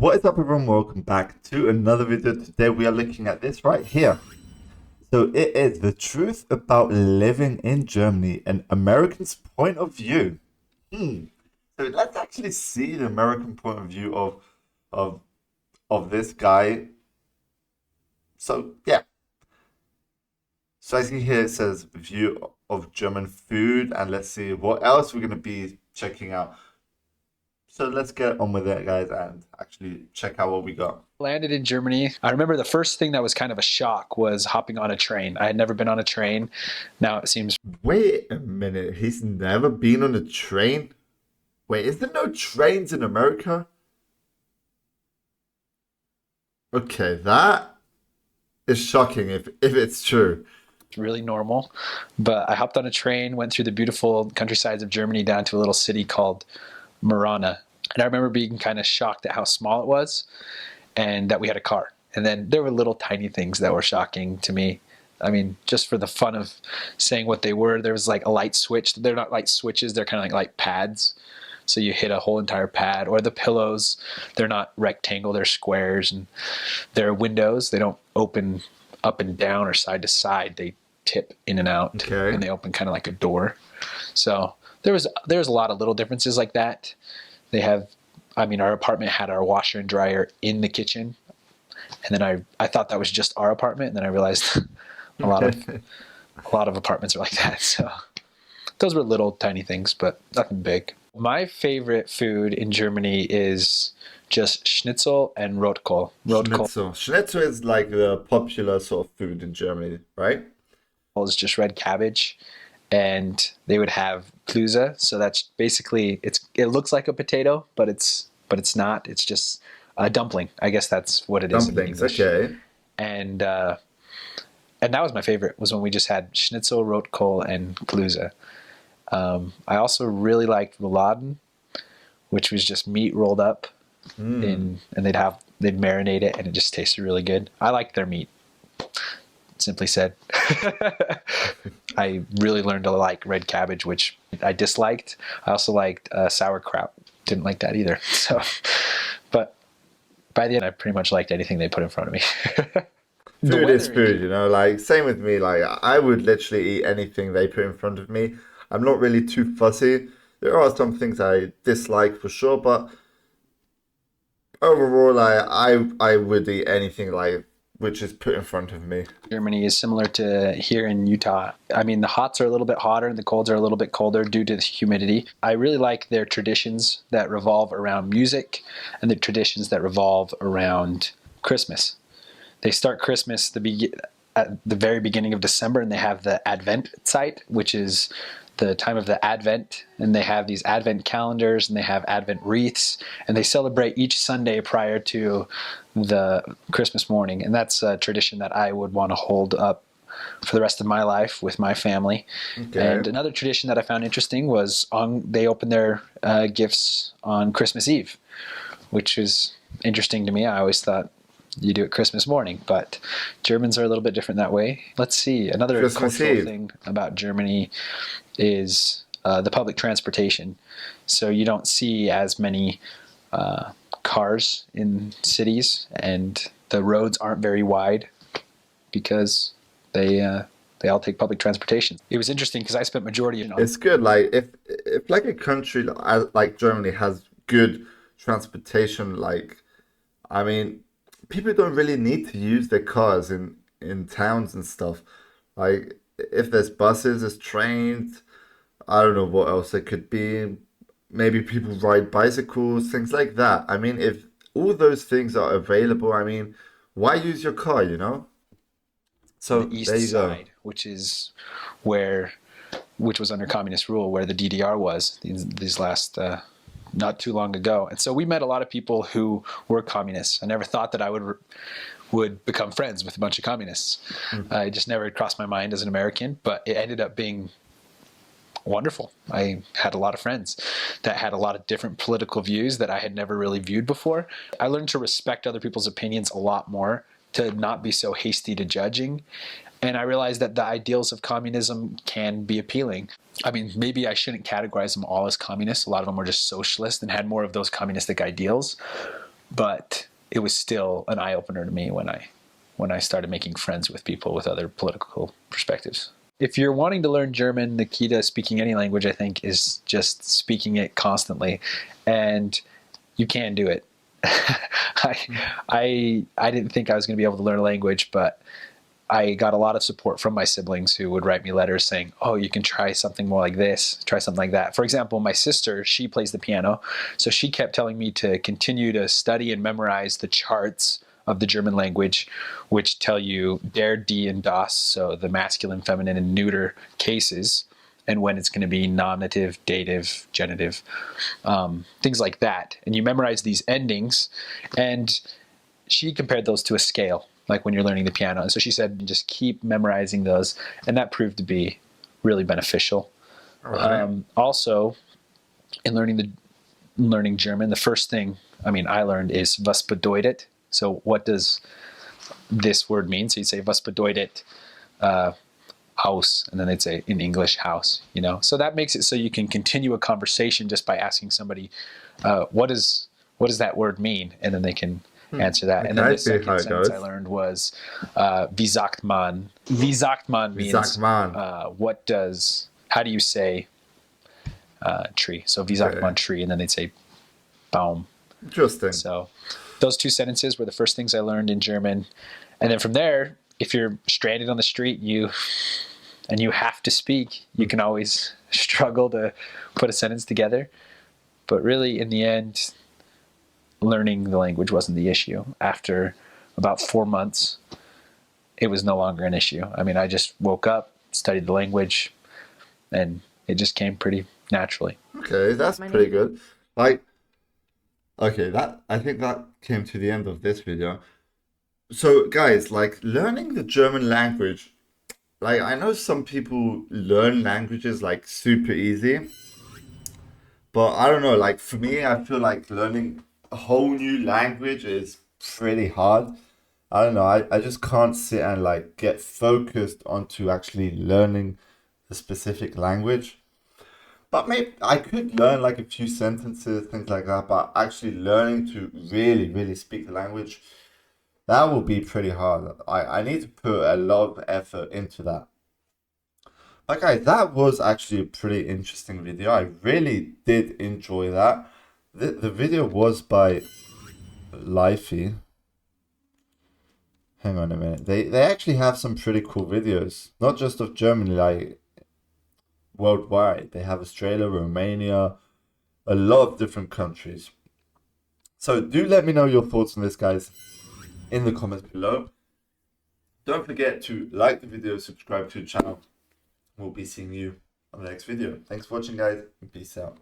What is up, everyone? Welcome back to another video. Today we are looking at this right here. So it is the truth about living in Germany, an American's point of view. So let's actually see the American point of view of of this guy. So yeah. So I see here it says view of German food, and let's see what else we're gonna be checking out. So let's get on with it, guys, and actually check out what we got. Landed in Germany. I remember the first thing that was kind of a shock was hopping on a train. I had never been on a train. Now it seems Wait a minute, he's never been on a train? Wait, is there no trains in America? Okay, that is shocking if it's true. really normal. But I hopped on a train, went through the beautiful countrysides of Germany down to a little city called Marana. And I remember being kind of shocked at how small it was and that we had a car. And then there were little tiny things that were shocking to me. I mean, just for the fun of saying what they were, there was like a light switch. They're not light switches, they're kind of like pads. So you hit a whole entire pad. Or the pillows, they're not rectangle, they're squares. And they're windows. They don't open up and down or side to side. They tip in and out. Okay. And they open kind of like a door. So there was a lot of little differences like that. Our apartment had our washer and dryer in the kitchen. And then I thought that was just our apartment. And then I realized a lot of apartments are like that. So those were little tiny things, but nothing big. My favorite food in Germany is just schnitzel and rotkohl. Schnitzel is like the popular sort of food in Germany, right? Is just red cabbage, and they would have Klöße. So that's basically it looks like a potato, but it's not. It's just a dumpling. I guess that's what it is in Dumplings, English. okay. And that was my favorite. Was when we just had schnitzel, rotkohl, and Klöße. I also really liked rouladen, which was just meat rolled up and they'd marinate it, and it just tasted really good. I liked their meat. Simply said. I really learned to like red cabbage, which I disliked. I also liked sauerkraut. Didn't like that either. So, but by the end, I pretty much liked anything they put in front of me. Food is food, you know, like same with me. Like I would literally eat anything they put in front of me. I'm not really too fussy. There are some things I dislike for sure, but overall, I would eat anything like which is put in front of me. Germany is similar to here in Utah. I mean, the hots are a little bit hotter and the colds are a little bit colder due to the humidity. I really like their traditions that revolve around music and the traditions that revolve around Christmas. They start Christmas at the very beginning of December, and they have the Advent site, which is the time of the Advent, and they have these Advent calendars and they have Advent wreaths, and they celebrate each Sunday prior to the Christmas morning. And that's a tradition that I would want to hold up for the rest of my life with my family. Okay. And another tradition that I found interesting was they open their gifts on Christmas Eve, which is interesting to me. I always thought you do it Christmas morning, but Germans are a little bit different that way. Let's see. Another Christmas cultural Eve thing about Germany is the public transportation. So you don't see as many cars in cities, and the roads aren't very wide because they all take public transportation. It was interesting because I spent majority of It's good. Like if like a country like Germany has good transportation, like I mean, people don't really need to use their cars in towns and stuff. Like if there's buses, there's trains. I don't know what else it could be. Maybe people ride bicycles, things like that. I mean, if all those things are available, I mean, why use your car, you know? So the there east you go. side, which was under communist rule, where the DDR was these last not too long ago. And so we met a lot of people who were communists. I never thought that I would become friends with a bunch of communists. It just never crossed my mind as an American, but it ended up being wonderful. I had a lot of friends that had a lot of different political views that I had never really viewed before. I learned to respect other people's opinions a lot more, to not be so hasty to judging. And I realized that the ideals of communism can be appealing. I mean, maybe I shouldn't categorize them all as communists. A lot of them were just socialists and had more of those communistic ideals. but it was still an eye opener to me when I started making friends with people with other political perspectives. If you're wanting to learn German, the key to speaking any language, I think, is just speaking it constantly, and you can do it. I didn't think I was going to be able to learn a language, but I got a lot of support from my siblings who would write me letters saying, oh, you can try something more like this, try something like that. For example, my sister, she plays the piano, so she kept telling me to continue to study and memorize the charts of the German language, which tell you der, die, and das, so the masculine, feminine, and neuter cases, and when it's going to be nominative, dative, genitive, things like that. And you memorize these endings, and she compared those to a scale, like when you're learning the piano. And so she said, just keep memorizing those, and that proved to be really beneficial. Right. Also, in learning German, the first thing I learned is was bedeutet. So what does this word mean? So you'd say was bedeutet Haus, and then they'd say in English house. So that makes it so you can continue a conversation just by asking somebody, what does that word mean, and then they can answer that. Okay, and then the second sentence I learned was wie sagt man. Wie sagt man means how do you say tree? So wie sagt man tree, and then they'd say Baum. Interesting. So those two sentences were the first things I learned in German. And then from there, if you're stranded on the street and you have to speak, you can always struggle to put a sentence together. But really, in the end, learning the language wasn't the issue. After about 4 months, it was no longer an issue. I just woke up, studied the language, and it just came pretty naturally. Okay, that's pretty good. Okay, I think that came to the end of this video. So guys, learning the German language, I know some people learn languages super easy, but I don't know, for me, I feel like learning a whole new language is pretty hard. I don't know, I just can't sit and get focused onto actually learning the specific language. But maybe I could learn a few sentences, things like that, but actually learning to really, really speak the language, that will be pretty hard. I need to put a lot of effort into that. But guys, that was actually a pretty interesting video. I really did enjoy that. The video was by Lifey. Hang on a minute. They actually have some pretty cool videos. Not just of Germany, worldwide. They have Australia, Romania, a lot of different countries. So do let me know your thoughts on this, guys, in the comments below. Don't forget to like the video, subscribe to the channel. We'll be seeing you on the next video. Thanks for watching, guys, and peace out.